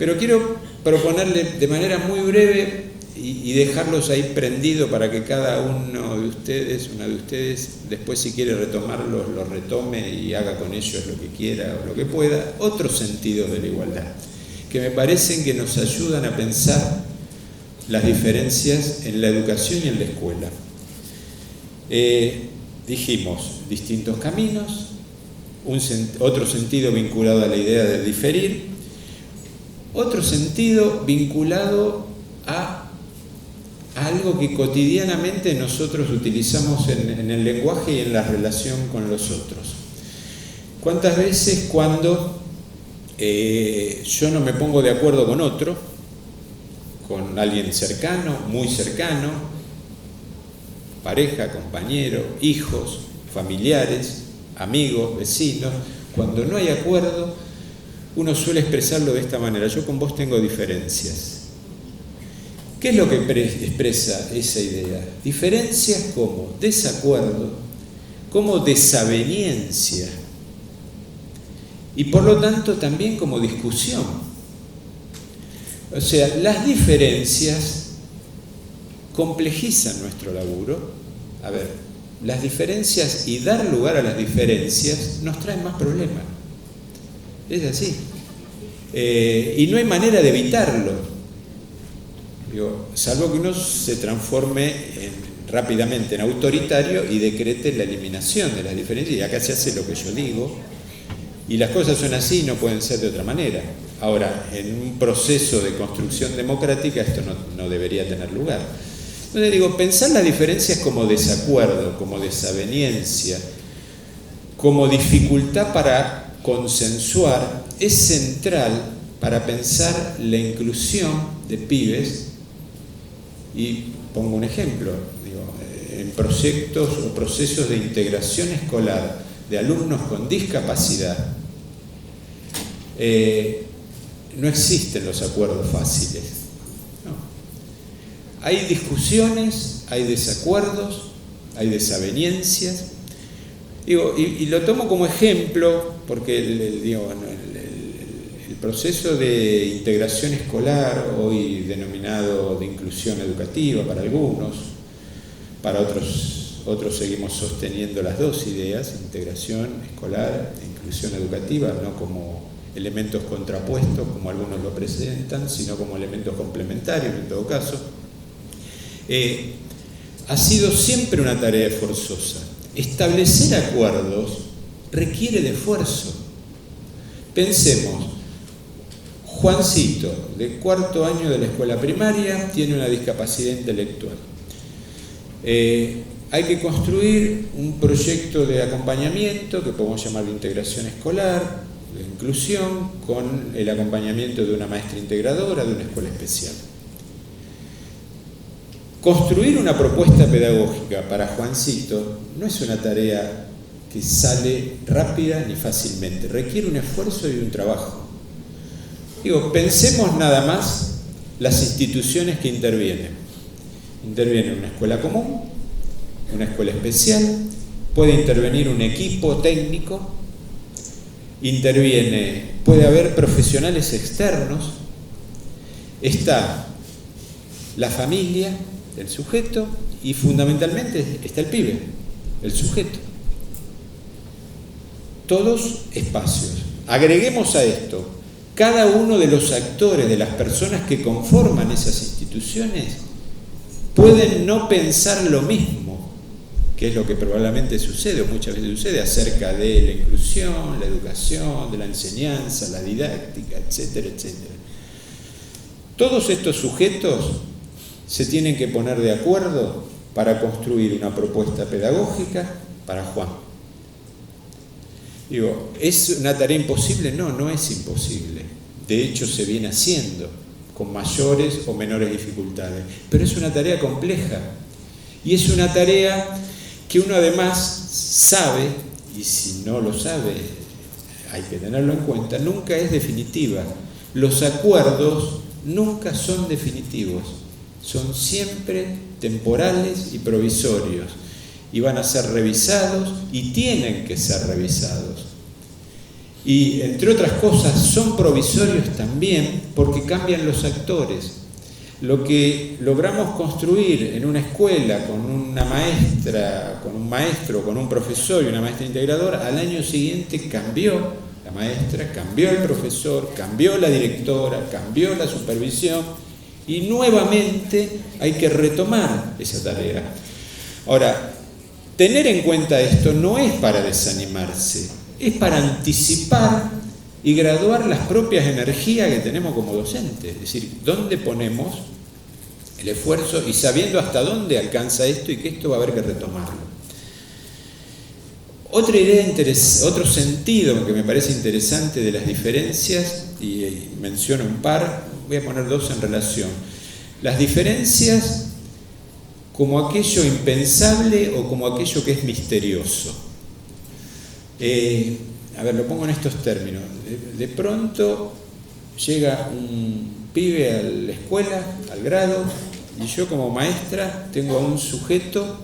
Pero quiero proponerle de manera muy breve y dejarlos ahí prendido para que cada uno de ustedes, una de ustedes, después si quiere retomarlos, lo retome y haga con ellos lo que quiera o lo que pueda, otros sentidos de la igualdad, que me parecen que nos ayudan a pensar las diferencias en la educación y en la escuela. Dijimos, distintos caminos, otro sentido vinculado a la idea de diferir, otro sentido vinculado a algo que cotidianamente nosotros utilizamos en el lenguaje y en la relación con los otros. ¿Cuántas veces cuando yo no me pongo de acuerdo con otro, con alguien cercano, muy cercano, pareja, compañero, hijos, familiares, amigos, vecinos, cuando no hay acuerdo, uno suele expresarlo de esta manera: yo con vos tengo diferencias. ¿Qué es lo que expresa esa idea? Diferencias como desacuerdo, como desaveniencia y por lo tanto también como discusión. O sea, las diferencias complejizan nuestro laburo. A ver, las diferencias y dar lugar a las diferencias nos traen más problemas. Es así. Y no hay manera de evitarlo. Salvo que uno se transforme rápidamente en autoritario y decrete la eliminación de las diferencias, y acá se hace lo que yo digo, y las cosas son así y no pueden ser de otra manera. Ahora, en un proceso de construcción democrática esto no debería tener lugar. Entonces digo, pensar las diferencias como desacuerdo, como desaveniencia, como dificultad para consensuar, es central para pensar la inclusión de pibes. Y pongo un ejemplo, en proyectos o procesos de integración escolar de alumnos con discapacidad, no existen los acuerdos fáciles. No. Hay discusiones, hay desacuerdos, hay desavenencias. Y lo tomo como ejemplo porque el proceso de integración escolar, hoy denominado de inclusión educativa para algunos, para otros seguimos sosteniendo las dos ideas, integración escolar e inclusión educativa, no como elementos contrapuestos como algunos lo presentan, sino como elementos complementarios en todo caso, ha sido siempre una tarea forzosa. Establecer acuerdos requiere de esfuerzo. Pensemos, Juancito, de cuarto año de la escuela primaria, tiene una discapacidad intelectual. Hay que construir un proyecto de acompañamiento que podemos llamar de integración escolar, de inclusión, con el acompañamiento de una maestra integradora de una escuela especial. Construir una propuesta pedagógica para Juancito no es una tarea que sale rápida ni fácilmente, requiere un esfuerzo y un trabajo. Pensemos nada más las instituciones que intervienen. Interviene una escuela común, una escuela especial, puede intervenir un equipo técnico, puede haber profesionales externos, está la familia del sujeto y fundamentalmente está el pibe, el sujeto. Todos espacios. Agreguemos a esto cada uno de los actores, de las personas que conforman esas instituciones, pueden no pensar lo mismo, que es lo que probablemente sucede, o muchas veces sucede, acerca de la inclusión, la educación, de la enseñanza, la didáctica, etcétera, etcétera. Todos estos sujetos se tienen que poner de acuerdo para construir una propuesta pedagógica para Juan. ¿Es una tarea imposible? No, no es imposible. De hecho, se viene haciendo con mayores o menores dificultades. Pero es una tarea compleja. Y es una tarea que uno además sabe, y si no lo sabe, hay que tenerlo en cuenta, nunca es definitiva. Los acuerdos nunca son definitivos. Son siempre temporales y provisorios. Y van a ser revisados y tienen que ser revisados. Y entre otras cosas son provisorios también porque cambian los actores. Lo que logramos construir en una escuela con una maestra, con un maestro, con un profesor y una maestra integradora, al año siguiente cambió la maestra, cambió el profesor, cambió la directora, cambió la supervisión y nuevamente hay que retomar esa tarea. Ahora, tener en cuenta esto no es para desanimarse, es para anticipar y graduar las propias energías que tenemos como docentes. Es decir, dónde ponemos el esfuerzo y sabiendo hasta dónde alcanza esto y que esto va a haber que retomarlo. Otra idea otro sentido que me parece interesante de las diferencias, y menciono un par, voy a poner dos en relación. Las diferencias como aquello impensable o como aquello que es misterioso. A ver, lo pongo en estos términos. De pronto llega un pibe a la escuela, al grado, y yo como maestra tengo a un sujeto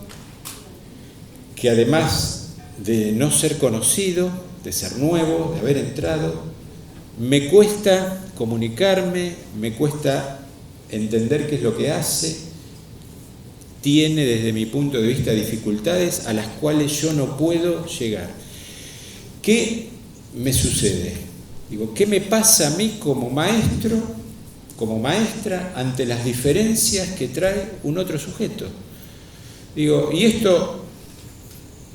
que además de no ser conocido, de ser nuevo, de haber entrado, me cuesta comunicarme, me cuesta entender qué es lo que hace, tiene desde mi punto de vista dificultades a las cuales yo no puedo llegar. ¿Qué me sucede? Digo, ¿qué me pasa a mí como maestro, como maestra, ante las diferencias que trae un otro sujeto? Digo, y esto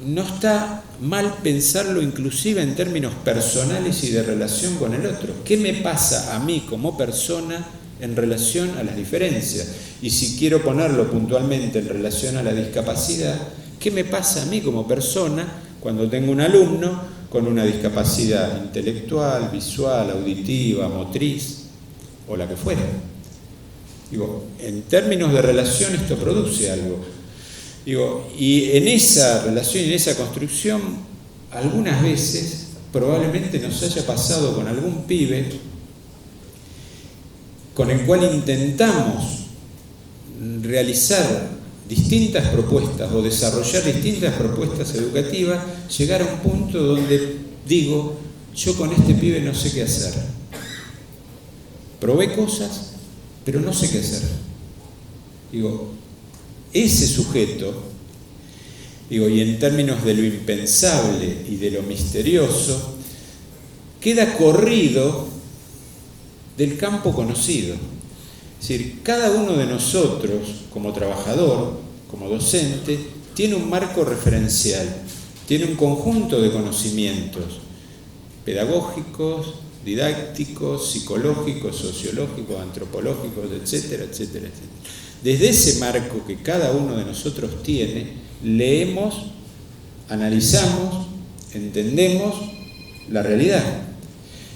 no está mal pensarlo inclusive en términos personales y de relación con el otro. ¿Qué me pasa a mí como persona en relación a las diferencias? Y si quiero ponerlo puntualmente en relación a la discapacidad, ¿qué me pasa a mí como persona cuando tengo un alumno con una discapacidad intelectual, visual, auditiva, motriz o la que fuera? Digo, en términos de relación esto produce algo. Digo, y en esa relación y en esa construcción, algunas veces probablemente nos haya pasado con algún pibe con el cual intentamos realizar distintas propuestas o desarrollar distintas propuestas educativas, llegar a un punto donde digo, yo con este pibe no sé qué hacer. Probé cosas, pero no sé qué hacer. Digo, ese sujeto, digo, y en términos de lo impensable y de lo misterioso, queda corrido del campo conocido. Es decir, cada uno de nosotros, como trabajador, como docente, tiene un marco referencial, tiene un conjunto de conocimientos pedagógicos, didácticos, psicológicos, sociológicos, antropológicos, etcétera, etcétera, etcétera. Desde ese marco que cada uno de nosotros tiene, leemos, analizamos, entendemos la realidad.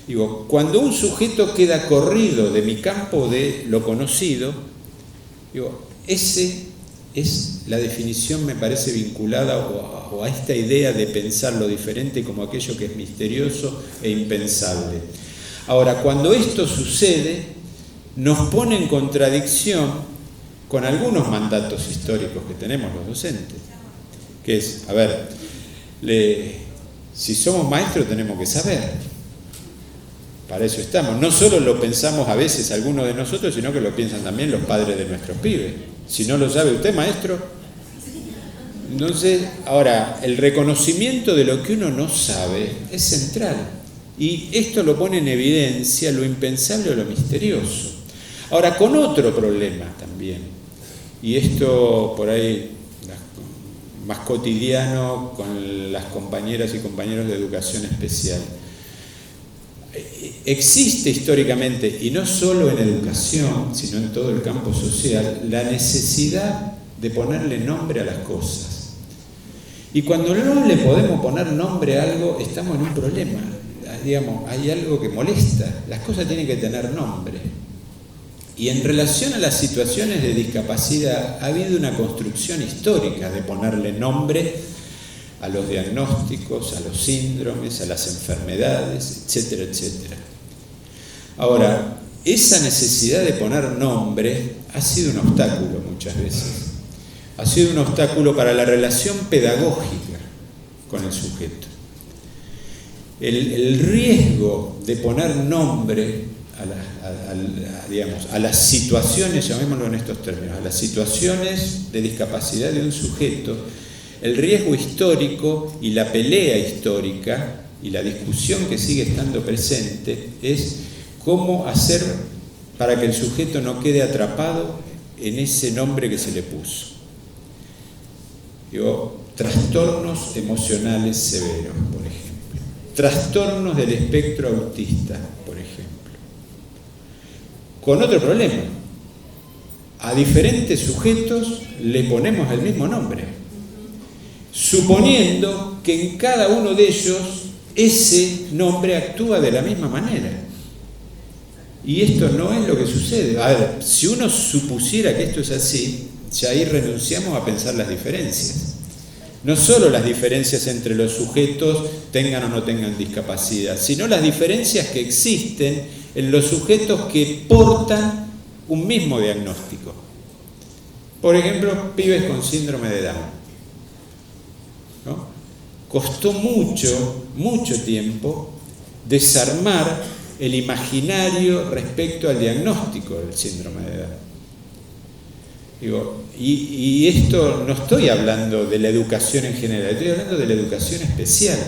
Digo, cuando un sujeto queda corrido de mi campo de lo conocido, digo, ese es la definición, me parece, vinculada o a esta idea de pensar lo diferente como aquello que es misterioso e impensable. Ahora, cuando esto sucede, nos pone en contradicción con algunos mandatos históricos que tenemos los docentes, que es, a ver, si somos maestros tenemos que saber, para eso estamos, no solo lo pensamos a veces algunos de nosotros, sino que lo piensan también los padres de nuestros pibes. Si no lo sabe usted, maestro, entonces, ahora, el reconocimiento de lo que uno no sabe es central, y esto lo pone en evidencia lo impensable o lo misterioso. Ahora, con otro problema también, y esto por ahí más cotidiano con las compañeras y compañeros de educación especial. Existe históricamente, y no solo en educación, sino en todo el campo social, la necesidad de ponerle nombre a las cosas. Y cuando no le podemos poner nombre a algo, estamos en un problema. Digamos, hay algo que molesta. Las cosas tienen que tener nombre. Y en relación a las situaciones de discapacidad, ha habido una construcción histórica de ponerle nombre a los diagnósticos, a los síndromes, a las enfermedades, etcétera, etcétera. Ahora, esa necesidad de poner nombre ha sido un obstáculo muchas veces. Ha sido un obstáculo para la relación pedagógica con el sujeto. el riesgo de poner nombre a las situaciones, llamémoslo en estos términos, a las situaciones de discapacidad de un sujeto, el riesgo histórico y la pelea histórica y la discusión que sigue estando presente es cómo hacer para que el sujeto no quede atrapado en ese nombre que se le puso. Digo, trastornos emocionales severos, por ejemplo. Trastornos del espectro autista, por ejemplo. Con otro problema. A diferentes sujetos le ponemos el mismo nombre, suponiendo que en cada uno de ellos ese nombre actúa de la misma manera. Y esto no es lo que sucede. A ver, si uno supusiera que esto es así, ya ahí renunciamos a pensar las diferencias. No solo las diferencias entre los sujetos tengan o no tengan discapacidad, sino las diferencias que existen en los sujetos que portan un mismo diagnóstico. Por ejemplo, pibes con síndrome de Down, ¿no? Costó mucho tiempo desarmar el imaginario respecto al diagnóstico del síndrome de Down. Digo, y esto no estoy hablando de la educación en general, estoy hablando de la educación especial.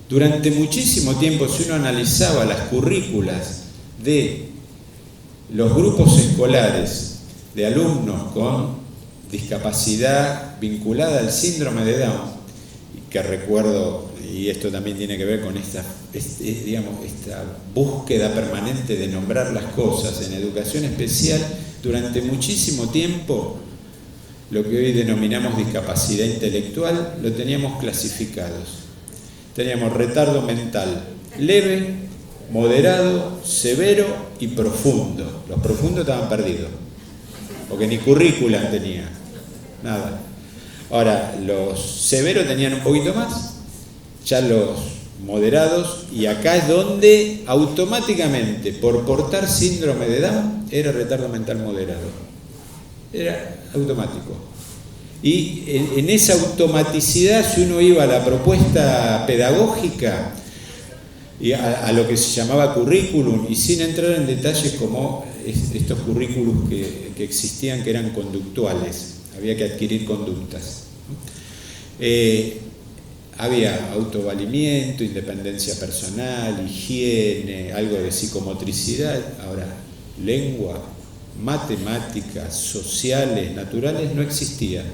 Durante muchísimo tiempo, si uno analizaba las currículas de los grupos escolares de alumnos con discapacidad vinculada al síndrome de Down, que recuerdo, y esto también tiene que ver con esta búsqueda permanente de nombrar las cosas en educación especial, durante muchísimo tiempo lo que hoy denominamos discapacidad intelectual lo teníamos clasificados. Teníamos retardo mental leve, moderado, severo y profundo. Los profundos estaban perdidos, porque ni currícula tenían, nada. Ahora, los severos tenían un poquito más, ya los moderados, y acá es donde automáticamente, por portar síndrome de Down, era retardo mental moderado. Era automático. Y en esa automaticidad, si uno iba a la propuesta pedagógica y a lo que se llamaba currículum, y sin entrar en detalles como estos currículums que existían, que eran conductuales, había que adquirir conductas. Había autovalimiento, independencia personal, higiene, algo de psicomotricidad. Ahora, lengua, matemáticas, sociales, naturales, no existía.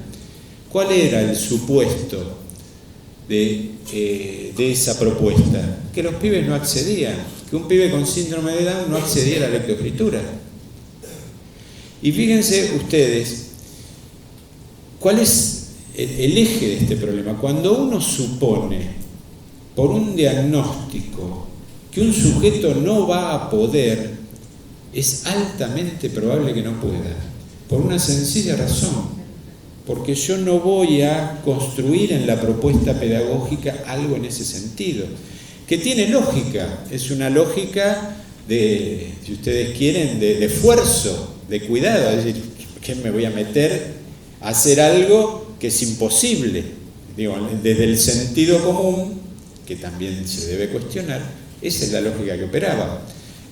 ¿Cuál era el supuesto de esa propuesta? Que los pibes no accedían, que un pibe con síndrome de Down no accedía a la lectoescritura. Y fíjense ustedes, ¿cuál es el eje de este problema? Cuando uno supone por un diagnóstico que un sujeto no va a poder, es altamente probable que no pueda, por una sencilla razón, porque yo no voy a construir en la propuesta pedagógica algo en ese sentido, que tiene lógica, es una lógica de, si ustedes quieren, de esfuerzo, de cuidado, es decir, ¿qué me voy a meter a hacer algo que es imposible? Digo, desde el sentido común, que también se debe cuestionar, esa es la lógica que operaba.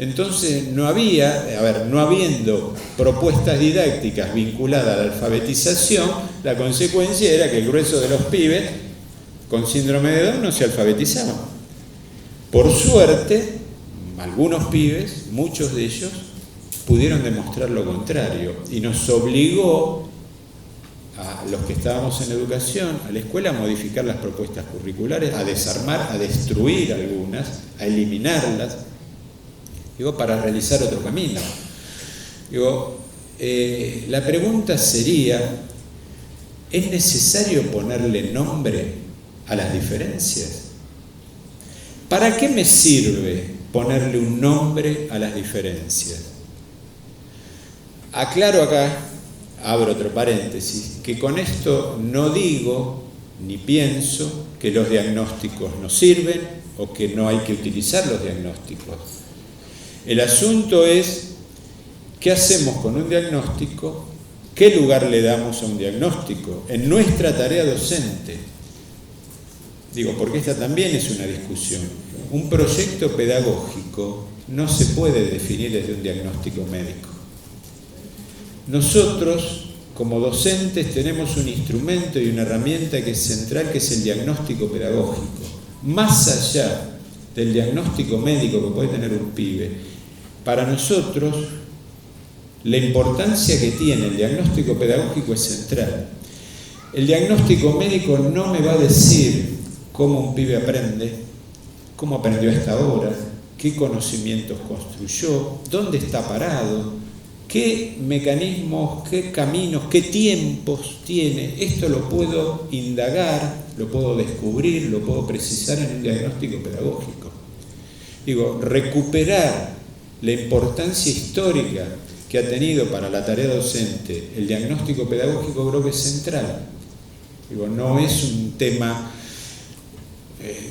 Entonces no habiendo propuestas didácticas vinculadas a la alfabetización, la consecuencia era que el grueso de los pibes con síndrome de Down no se alfabetizaban. Por suerte, algunos pibes, muchos de ellos, pudieron demostrar lo contrario, y nos obligó a los que estábamos en educación, a la escuela, a modificar las propuestas curriculares, a desarmar, a destruir algunas, a eliminarlas, para realizar otro camino. La pregunta sería, ¿es necesario ponerle nombre a las diferencias? ¿Para qué me sirve ponerle un nombre a las diferencias? Aclaro acá, abro otro paréntesis, que con esto no digo ni pienso que los diagnósticos no sirven o que no hay que utilizar los diagnósticos. El asunto es, ¿qué hacemos con un diagnóstico? ¿Qué lugar le damos a un diagnóstico en nuestra tarea docente? Digo, porque esta también es una discusión. Un proyecto pedagógico no se puede definir desde un diagnóstico médico. Nosotros, como docentes, tenemos un instrumento y una herramienta que es central, que es el diagnóstico pedagógico. Más allá del diagnóstico médico que puede tener un pibe, para nosotros la importancia que tiene el diagnóstico pedagógico es central. El diagnóstico médico no me va a decir cómo un pibe aprende, cómo aprendió hasta ahora, qué conocimientos construyó, dónde está parado, qué mecanismos, qué caminos, qué tiempos tiene. Esto lo puedo indagar, lo puedo descubrir, lo puedo precisar en un diagnóstico pedagógico. Digo, recuperar la importancia histórica que ha tenido para la tarea docente el diagnóstico pedagógico creo que es central. Digo, no es un tema,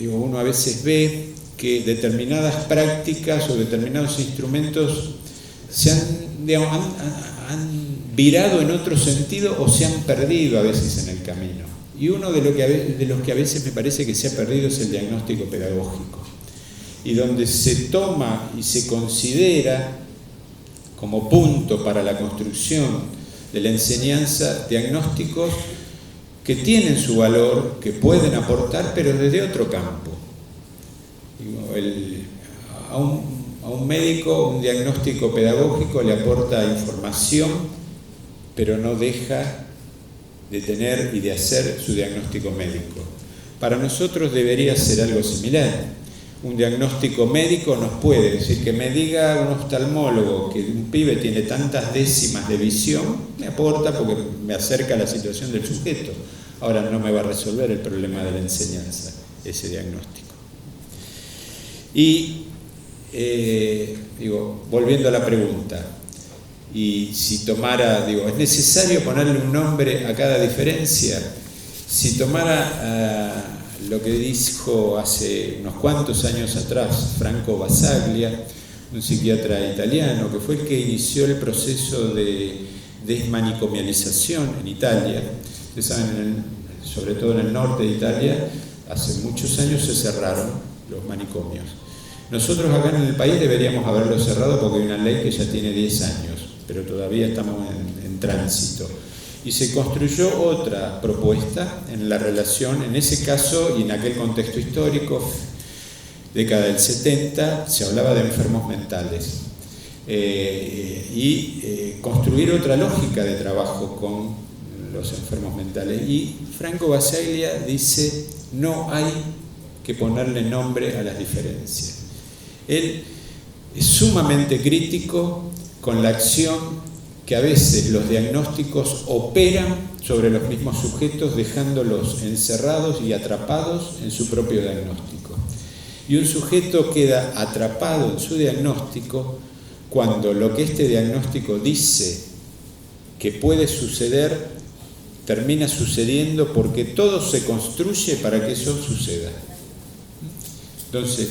uno a veces ve que determinadas prácticas o determinados instrumentos se han virado en otro sentido o se han perdido a veces en el camino. Y uno de los que a veces me parece que se ha perdido es el diagnóstico pedagógico. Y donde se toma y se considera como punto para la construcción de la enseñanza diagnósticos que tienen su valor, que pueden aportar, pero desde otro campo. A un médico un diagnóstico pedagógico le aporta información, pero no deja de tener y de hacer su diagnóstico médico. Para nosotros debería ser algo similar. Un diagnóstico médico nos puede decir, que me diga un oftalmólogo que un pibe tiene tantas décimas de visión, me aporta porque me acerca a la situación del sujeto. Ahora no me va a resolver el problema de la enseñanza, ese diagnóstico. Y, volviendo a la pregunta, y si tomara, ¿es necesario ponerle un nombre a cada diferencia? Si tomara lo que dijo hace unos cuantos años atrás Franco Basaglia, un psiquiatra italiano, que fue el que inició el proceso de desmanicomialización en Italia. Ustedes saben, sobre todo en el norte de Italia, hace muchos años se cerraron los manicomios. Nosotros acá en el país deberíamos haberlo cerrado porque hay una ley que ya tiene 10 años, pero todavía estamos en tránsito. Y se construyó otra propuesta en la relación, en ese caso y en aquel contexto histórico, década del 70, se hablaba de enfermos mentales. Construir otra lógica de trabajo con los enfermos mentales. Y Franco Basaglia dice, no hay que ponerle nombre a las diferencias. Él es sumamente crítico con la acción que a veces los diagnósticos operan sobre los mismos sujetos, dejándolos encerrados y atrapados en su propio diagnóstico. Y un sujeto queda atrapado en su diagnóstico cuando lo que este diagnóstico dice que puede suceder, termina sucediendo porque todo se construye para que eso suceda. Entonces,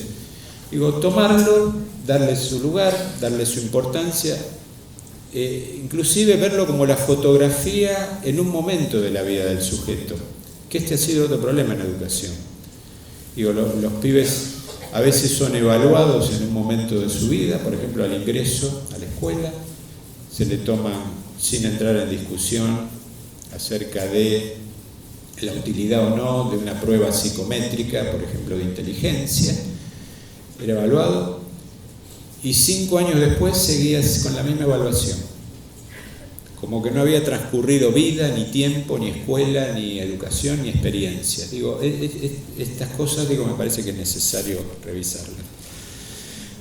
tomarlo, darle su lugar, darle su importancia, inclusive verlo como la fotografía en un momento de la vida del sujeto, que este ha sido otro problema en la educación. Los pibes a veces son evaluados en un momento de su vida, por ejemplo al ingreso a la escuela, se le toman sin entrar en discusión acerca de la utilidad o no de una prueba psicométrica, por ejemplo de inteligencia, era evaluado y 5 años después seguías con la misma evaluación, como que no había transcurrido vida, ni tiempo, ni escuela, ni educación, ni experiencia. Estas cosas me parece que es necesario revisarlas.